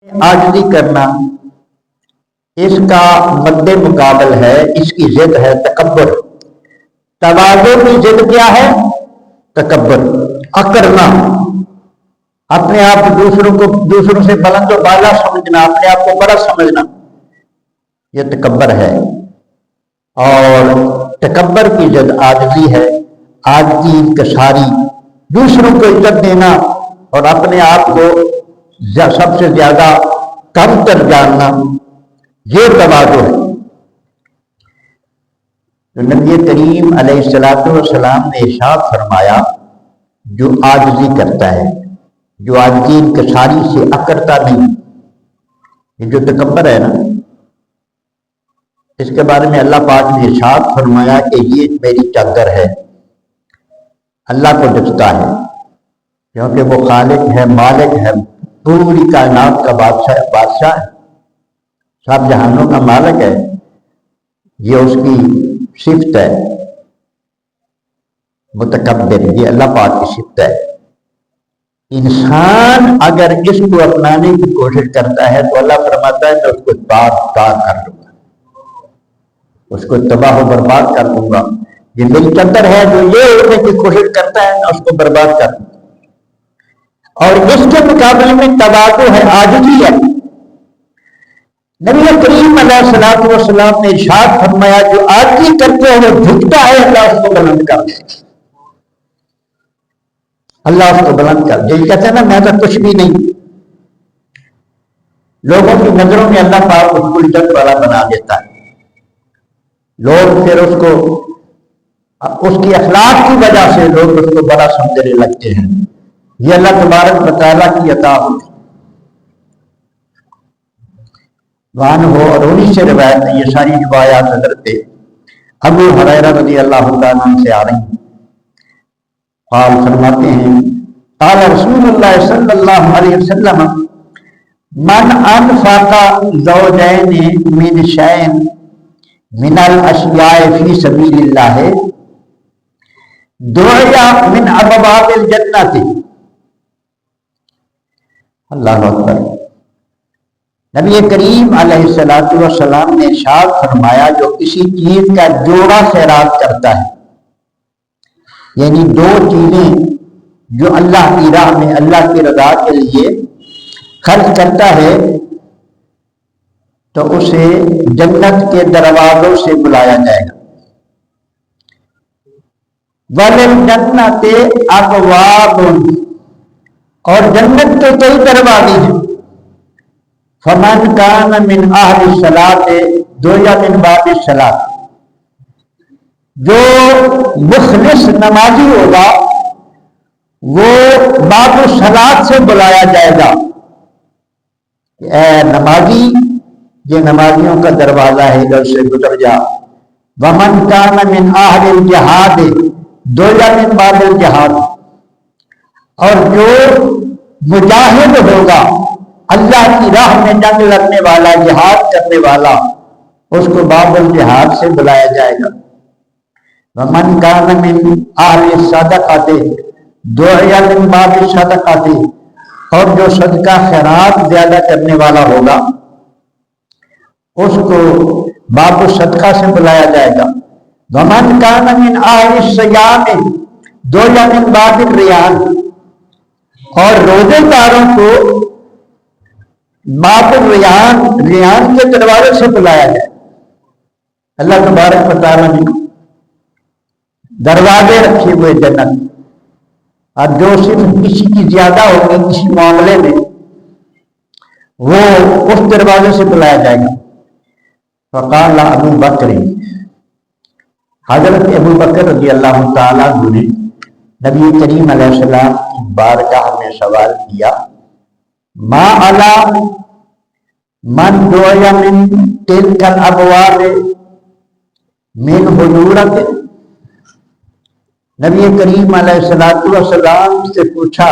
عاجزی کرنا، اس کا مد مقابل ہے، اس کی ضد ہے تکبر۔ تواضع کی ضد کیا ہے؟ تکبر، اکڑنا، اپنے آپ دوسروں سے بلند و بالا سمجھنا، اپنے آپ کو بڑا سمجھنا، یہ تکبر ہے۔ اور تکبر کی ضد عاجزی ہے۔ عاجزی، انکساری، دوسروں کو عزت دینا اور اپنے آپ کو سب سے زیادہ کم تر جاننا، یہ تواضع ہے۔ تو نبی کریم علیہ السلام نے ارشاد فرمایا، جو عاجزی کرتا ہے، جو عاجزی انکساری سے اکڑتا نہیں، یہ جو تکبر ہے نا، اس کے بارے میں اللہ پاک نے ارشاد فرمایا کہ یہ میری چادر ہے۔ اللہ کو جچتا ہے کیونکہ وہ خالق ہے، مالک ہے، پوری کائنات کا بادشاہ ہے، سب جہانوں کا مالک ہے، یہ اس کی صفت ہے۔ متکبر، یہ اللہ پاک کی صفت ہے۔ انسان اگر اس کو اپنانے کی کوشش کرتا ہے تو اللہ فرماتا ہے میں اس کو تار کر دوں گا، اس کو تباہ و برباد کر دوں گا۔ یہ میری چادر ہے، جو یہ اڑنے کی کوشش کرتا ہے میں اس کو برباد کر دوں گا۔ اور اس کے مقابلے میں تواضع ہے، عاجزی ہے۔ نبی کریم علیہ السلام نے ارشاد فرمایا، جو عاجزی کرتے ہیں وہ جھکتا ہے، اللہ اس کو بلند کر دے، اللہ اس کو بلند کر دے۔ کہتے ہیں نا میں تو کچھ بھی نہیں، لوگوں کی نظروں میں اللہ پاک اس کو عزت والا بنا دیتا ہے۔ لوگ پھر اس کی اخلاق کی وجہ سے لوگ اس کو بڑا سمجھنے لگتے ہیں۔ یہ اللہ تبارک و تعالیٰ کی عطا ہوتی۔ وان ہو، اور انہی سے روایت ہے، یہ ساری روایات حضرت ابو ہریرہ رضی اللہ تعالیٰ عنہ سے آ رہی ہیں۔ قال فرماتے ہیں، قال رسول اللہ صلی اللہ علیہ وسلم، من انفق زوجین من شیء من الاشیاء فی سبیل اللہ دعی من ابواب الجنۃ۔ اللہ اکبر۔ نبی کریم علیہ السلام نے ارشاد فرمایا، جو کسی چیز کا جوڑا خیرات کرتا ہے، یعنی دو چیزیں جو اللہ کی راہ میں اللہ کی رضا کے لیے خرچ کرتا ہے، تو اسے جنت کے دروازوں سے بلایا جائے گا۔ وَلِلْجَنَّةِ أَبْوَابٌ، اور جنت کے کئی دروازے ہیں۔ فَمَنْ كَانَ مِنْ أَهْلِ الصَّلَاةِ دُعِيَ مِنْ بَابِ الصَّلَاةِ، جو مخلص نمازی ہوگا وہ باب الصلاۃ سے بلایا جائے گا کہ اے نمازی، یہ نمازیوں کا دروازہ ہے، ادھر سے گزر جا۔ وَمَنْ كَانَ مِنْ أَهْلِ الْجِهَادِ دُعِيَ مِنْ بَابِ الْجِهَادِ، اور جو مجاہد ہوگا، اللہ کی راہ میں جنگ لڑنے والا، جہاد کرنے والا، اس کو باب الجہاد سے بلایا جائے گا۔ وَمَنْ كَانَ مِنْ أَهْلِ الصَّدَقَةِ دُعِيَ مِنْ بَابِ الصَّدَقَةِ، اور جو صدقہ خیرات زیادہ کرنے والا ہوگا اس کو باب الصدقہ سے بلایا جائے گا۔ وَمَنْ كَانَ مِنْ أَهْلِ الصِّيَامِ دُعِيَ مِنْ بَابِ الرِّيَانِ، اور روزے داروں کو باب الریان، ریان کے دروازے سے بلایا جائے۔ اللہ تبارک و تعالیٰ نے دروازے رکھے ہوئے جنت، اور جو صرف کسی کی زیادہ ہوگی کسی معاملے میں، وہ اس دروازے سے بلایا جائے گا۔ فقال ابو بکر، حضرت ابو بکر رضی اللہ تعالیٰ عنہ نے نبی کریم علیہ السلام کی بارگاہ میں سوال کیا، ما علی من دعی من تلک الابواب من حضورت۔ نبی کریم علیہ السلام سے پوچھا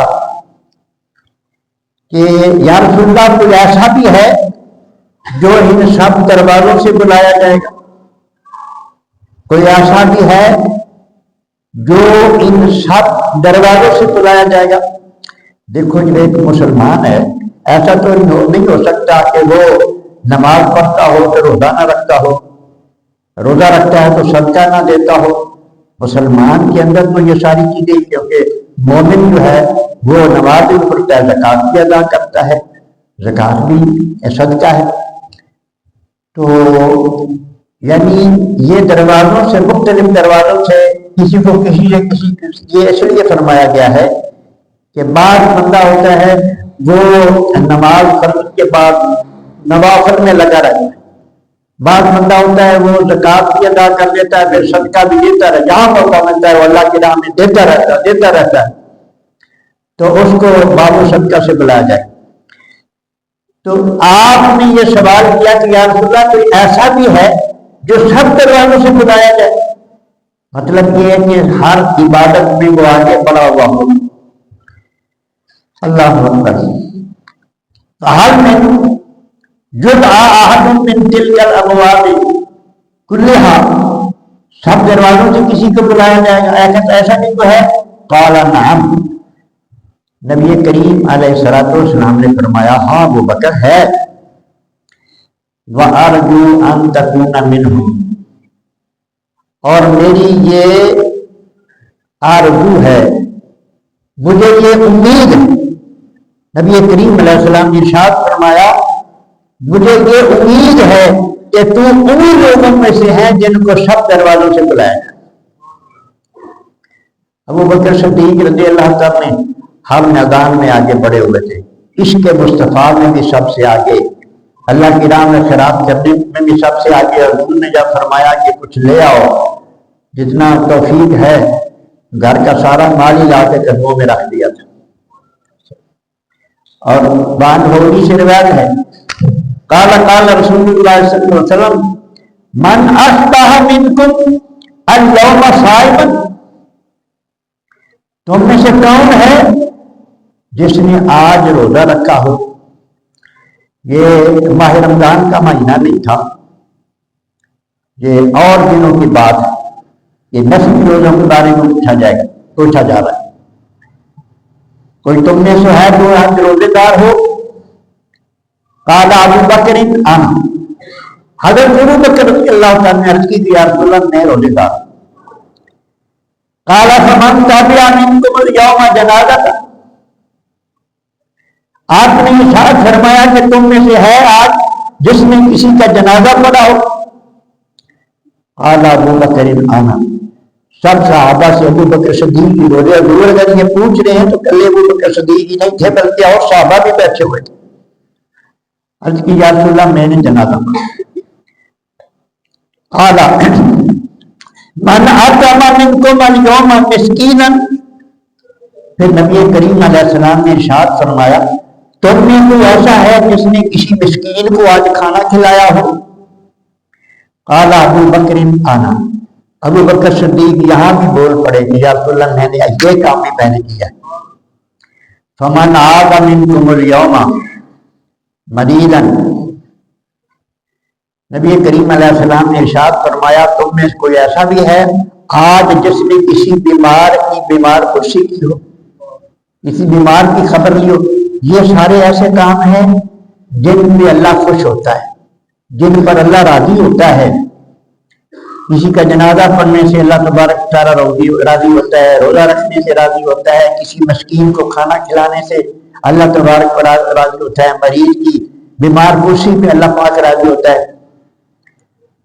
کہ یا رسول اللہ، کوئی ایسا بھی ہے جو ان سب دروازوں سے بلایا جائے گا؟ کوئی ایسا بھی ہے جو ان سب دروازوں سے بلایا جائے گا؟ دیکھو، جو ایک مسلمان ہے ایسا تو نہیں ہو سکتا کہ وہ نماز پڑھتا ہو تو روزہ نہ رکھتا ہو، روزہ رکھتا ہے تو صدقہ نہ دیتا ہو۔ مسلمان کے اندر تو یہ ساری چیزیں، کیونکہ مومن جو ہے وہ نماز بھی پڑھتا ہے، زکوٰۃ بھی ادا کرتا ہے، زکوٰۃ بھی صدقہ ہے۔ تو یعنی یہ دروازوں سے، مختلف دروازوں سے کسی کو کسی سے کسی، یہ اس لیے فرمایا گیا ہے کہ بعض بندہ ہوتا ہے وہ نماز فرض کے بعد نوافل میں لگا رہتا ہے، بعض بندہ ہوتا ہے وہ زکوٰۃ بھی ادا کر دیتا ہے، پھر صدقہ بھی دیتا رہتا ہے، جہاں موقع ملتا ہے وہ اللہ کی راہ میں دیتا رہتا ہے، تو اس کو باب صدقہ سے بلایا جائے۔ تو آپ نے یہ سوال کیا کہ یا رسول اللہ کوئی ایسا بھی ہے جو سب دروازوں سے بلایا جائے؟ مطلب یہ ہے کہ ہر عبادت میں وہ آگے بڑھا ہوا ہو۔ اللہ اکبر۔ حال میں یدعا احد من تلک الابواب کلھا، سب دروازوں سے کسی کو بلایا جائے گا، ایسا بھی تو ہے؟ قال نعم، نبی کریم علیہ الصلوۃ والسلام نے فرمایا ہاں ابو بکر ہے۔ وارجو ان تکون منہم، اور میری یہ آرزو ہے، مجھے یہ امید ہے، نبی کریم علیہ السلام نے ارشاد فرمایا مجھے یہ امید ہے کہ تو انہی لوگوں میں سے ہیں جن کو سب دروازوں سے بلایا جائے۔ ابو بکر صدیق رضی اللہ تعالیٰ نے ہر میدان میں آگے بڑھے ہوئے تھے، عشق مصطفیٰ میں بھی سب سے آگے، اللہ کی راہ میں خیرات کرنے میں بھی سب سے آگے۔ اور حضور نے جب فرمایا کہ کچھ لے آؤ، جتنا توفیق ہے گھر کا سارا مال ہی لا کے قدموں میں رکھ دیا تھا۔ اور بان ہوگی سے روایت ہے قال قال رسول اللہ صلی اللہ علیہ وسلم من اصبح منکم اليوم صائما، تم میں سے کون ہے جس نے آج روزہ رکھا ہو؟ یہ ماہ رمضان کا مہینہ نہیں تھا، یہ اور دنوں کی بات ہے، یہ نفلی روزوں کے بارے میں پوچھا جا رہا ہے۔ کوئی تم میں سے ہے جو آج روزے دار ہو؟ قال ابو بکر انا، حضرت ابو بکر رضی اللہ تعالیٰ نے عرض کی کہ یا رسول اللہ میں روزے دار۔ قال فمن تبع منکم اليوم جنازۃ، آپ نے ارشاد فرمایا کہ تم میں سے ہے آج جس نے کسی کا جنازہ پڑھا ہو؟ قال ابو بکر انا، سب صحابہ سے ابو بکر صدیق کی روزے دور، اگر یہ پوچھ رہے ہیں تو کل ابو بکر صدیق ہی نہیں تھے بلکہ اور صحابہ بھی بیٹھے ہوئے تھے۔ عرض کی یا رسول اللہ میں نے جنازہ پڑھا۔ قال من اطعم منکم اليوم مسکینا، پھر نبی کریم علیہ السلام نے ارشاد فرمایا تم میں کوئی ایسا ہے جس نے کسی مسکین کو آج کھانا کھلایا ہو؟ قال ابو بکر انا، ابو بکر صدیق یہاں بھی بول پڑے کہ یا رسول اللہ میں نے یہ کام بھی میں نے کیا۔ فمن عاد منکم اليوم مریضا، نبی کریم علیہ السلام نے ارشاد فرمایا تم میں کوئی ایسا بھی ہے آج جس نے کسی بیمار کی بیمار پرسی کی ہو، کسی بیمار کی خبر لی ہو۔ یہ سارے ایسے کام ہیں جن پہ اللہ خوش ہوتا ہے، جن پر اللہ راضی ہوتا ہے۔ کسی کا جنازہ پڑھنے سے اللہ تبارک تعالیٰ راضی ہوتا ہے، روزہ رکھنے سے راضی ہوتا ہے، کسی مسکین کو کھانا کھلانے سے اللہ تبارک راضی ہوتا ہے، مریض کی بیمار پرسی پہ اللہ پاک راضی ہوتا ہے۔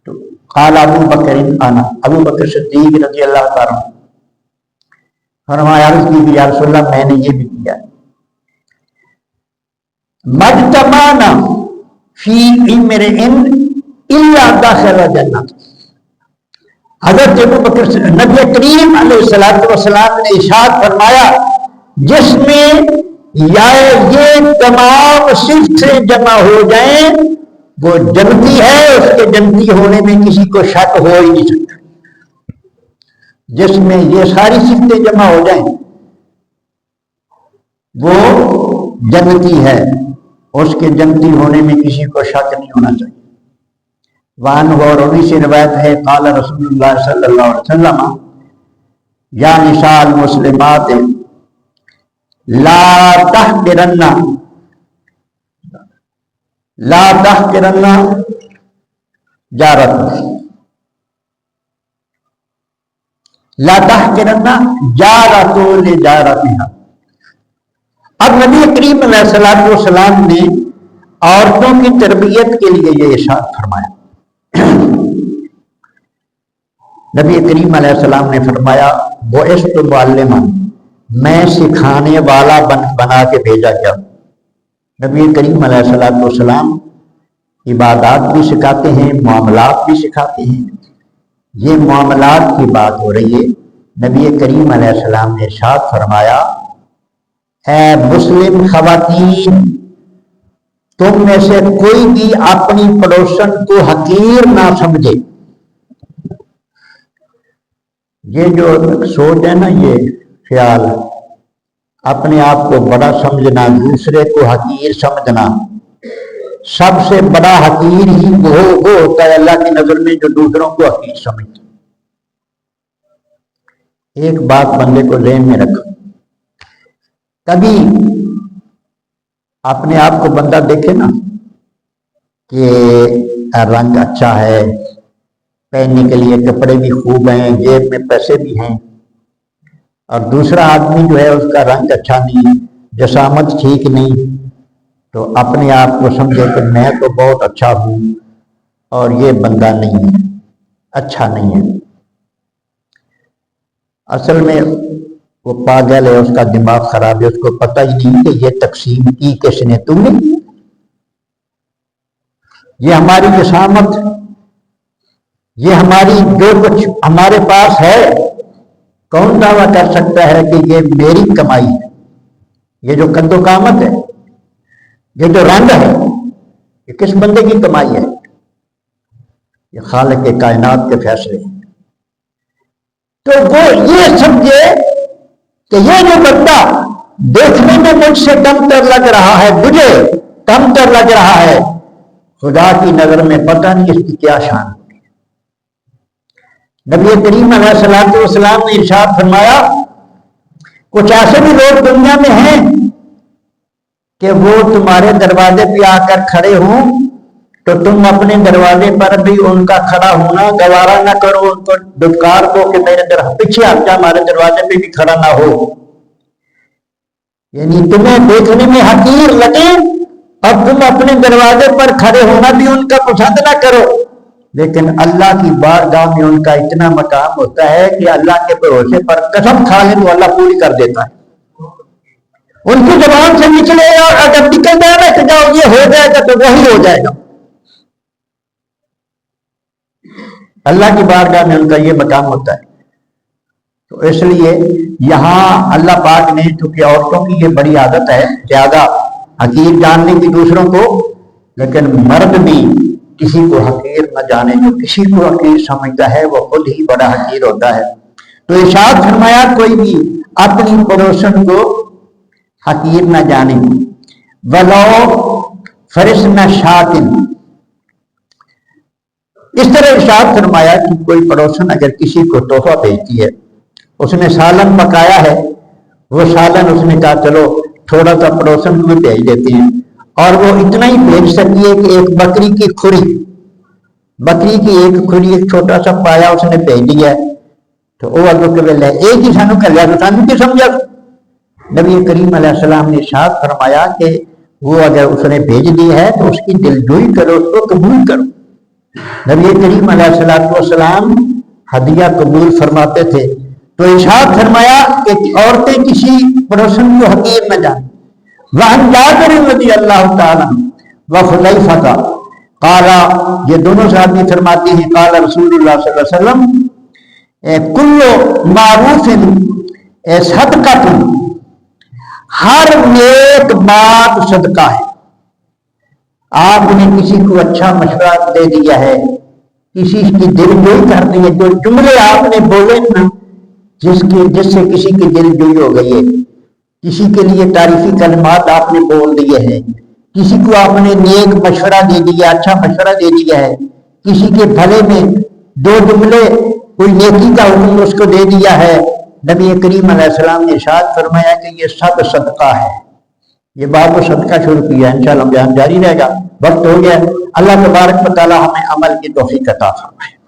تو قال ابو بکر انا، ابو بکر صدیق رضی اللہ تعالیٰ فرمایا عرض کی یا رسول اللہ میں نے یہ بھی کیا۔ مجتمعنا فی امرئ الا دخل جنت، حضرت ابو بکر نبی کریم علیہ الصلوۃ والسلام نے ارشاد فرمایا جس میں یا یہ تمام صفتیں جمع ہو جائیں وہ جنتی ہے، اس کے جنتی ہونے میں کسی کو شک ہو ہی نہیں سکتا۔ جس میں یہ ساری صفتیں جمع ہو جائیں وہ جنتی ہے، اس کے جنتی ہونے میں کسی کو شک نہیں ہونا چاہیے۔ وان اور انہی سے روایت ہے قال رسول اللہ صلی اللہ علیہ وسلم یا نساء المسلمات لا تحقرن لا تحقرن جارت، لا تحقرن جارت لجارتها۔ اب نبی کریم علیہ الصلوۃ والسلام نے عورتوں کی تربیت کے لیے یہ ارشاد فرمایا۔ نبی کریم علیہ السلام نے فرمایا بعثت معلما، میں سکھانے والا بنا کے بھیجا گیا۔ نبی کریم علیہ الصلوۃ والسلام عبادات بھی سکھاتے ہیں، معاملات بھی سکھاتے ہیں۔ یہ معاملات کی بات ہو رہی ہے۔ نبی کریم علیہ السلام نے ارشاد فرمایا اے مسلم خواتین، تم میں سے کوئی بھی اپنی پڑوسن کو حقیر نہ سمجھے۔ یہ جو سوچ ہے نا، یہ خیال اپنے آپ کو بڑا سمجھنا، دوسرے کو حقیر سمجھنا، سب سے بڑا حقیر ہی وہ ہوتا ہے اللہ کی نظر میں جو دوسروں کو حقیر سمجھتا۔ ایک بات بندے کو ذہن میں رکھو، کبھی اپنے آپ کو بندہ دیکھے نا کہ رنگ اچھا ہے، پہننے کے لیے کپڑے بھی خوب ہیں، جیب میں پیسے بھی ہیں، اور دوسرا آدمی جو ہے اس کا رنگ اچھا نہیں، جسامت ٹھیک نہیں، تو اپنے آپ کو سمجھے کہ میں تو بہت اچھا ہوں اور یہ بندہ نہیں ہے، اچھا نہیں ہے۔ اصل میں وہ پاگل ہے، اس کا دماغ خراب ہے، اس کو پتہ ہی نہیں کہ یہ تقسیم کی کس نے، تم نے۔ یہ ہماری جسامت، یہ ہماری جو کچھ ہمارے پاس ہے، کون دعویٰ کر سکتا ہے کہ یہ میری کمائی ہے؟ یہ جو قد و قامت ہے، یہ جو رنگ ہے، یہ کس بندے کی کمائی ہے؟ یہ خالق کائنات کے فیصلے ہیں۔ تو وہ یہ سمجھے کہ یہ جو بندہ دیکھنے میں مجھ سے کم تر لگ رہا ہے، مجھے کم تر لگ رہا ہے، خدا کی نظر میں پتہ نہیں اس کی کیا شان۔ نبی کریم علیہ الصلوۃ والسلام نے ارشاد فرمایا کچھ ایسے بھی لوگ دنیا میں ہیں کہ وہ تمہارے دروازے پہ آ کر کھڑے ہوں تو تم اپنے دروازے پر بھی ان کا کھڑا ہونا گوارا نہ کرو، ان کو دھتکار کو کہ میرے پیچھے ہٹ جا، ہمارے دروازے پہ بھی کھڑا نہ ہو۔ یعنی تمہیں دیکھنے میں حقیر لگے اور تم اپنے دروازے پر کھڑے ہونا بھی ان کا پسند نہ کرو، لیکن اللہ کی بارگاہ میں ان کا اتنا مقام ہوتا ہے کہ اللہ کے بھروسے پر قسم کھا لے تو اللہ پوری کر دیتا ہے۔ ان کی زبان سے نکلے اور اگر نکل جائے نا کہ جاؤ یہ ہو جائے گا تو وہی ہو جائے گا۔ اللہ کی بارگاہ میں ان کا یہ مقام ہوتا ہے۔ تو اس لیے یہاں اللہ پاک نے، چونکہ عورتوں کی یہ بڑی عادت ہے زیادہ حقیر جاننے کی دوسروں کو، لیکن مرد بھی کسی کو حقیر نہ جانے، جو کسی کو حقیر سمجھتا ہے وہ خود ہی بڑا حقیر ہوتا ہے۔ تو ارشاد فرمایا کوئی بھی اپنی پڑوسن کو حقیر نہ جانے، ولو فرسن شاتن۔ اس طرح ارشاد فرمایا کہ کوئی پڑوسن اگر کسی کو تحفہ بھیجتی ہے، اس نے سالن پکایا ہے، وہ سالن اس نے کہا چلو تھوڑا سا پڑوسن کو بھیج دیتے ہیں، اور وہ اتنا ہی بھیج سکتی ہے کہ ایک بکری کی کھری، بکری کی ایک کھری، ایک چھوٹا سا پایا اس نے بھیج دیا ہے، تو وہ اگر کہ لے ایک ہی سانو کر لیا تو سانو کی سمجھا۔ نبی کریم علیہ السلام نے ارشاد فرمایا کہ وہ اگر اس نے بھیج دی ہے تو اس کی دلجوئی کرو، اس کو قبول کرو۔ نبی کریم علیہ السلام ہدیہ قبول فرماتے تھے، تو ارشاد فرمایا کہ عورتیں کسی پڑوسن کو حقیر نہ جانیں۔ وعن جابر رضی اللہ تعالیٰ وحذیفہ قال، یہ دونوں صحابی فرماتے ہیں قال رسول اللہ صلی اللہ علیہ وسلم کل معروف صدقۃ، ہر نیک بات صدقہ ہے۔ آپ نے کسی کو اچھا مشورہ دے دیا ہے، کسی کی دل جوئی کر دی ہے، جو جملے آپ نے بولے نا جس سے کسی کی دل جوئی ہو گئی ہے، کسی کے لیے تعریفی کلمات آپ نے بول دیے ہیں، کسی کو آپ نے نیک مشورہ دے دیا، اچھا مشورہ دے دیا ہے، کسی کے بھلے میں دو جملے کوئی نیکی کا حکم اس کو دے دیا ہے، نبی کریم علیہ السلام نے ارشاد فرمایا کہ یہ سب صدقہ ہے۔ یہ باب و صدقہ شروع کیا ہے، انشاءاللہ بیان جاری رہے گا، وقت ہو گیا۔ اللہ تبارک و تعالی ہمیں عمل کی توفیق عطا فرمائے۔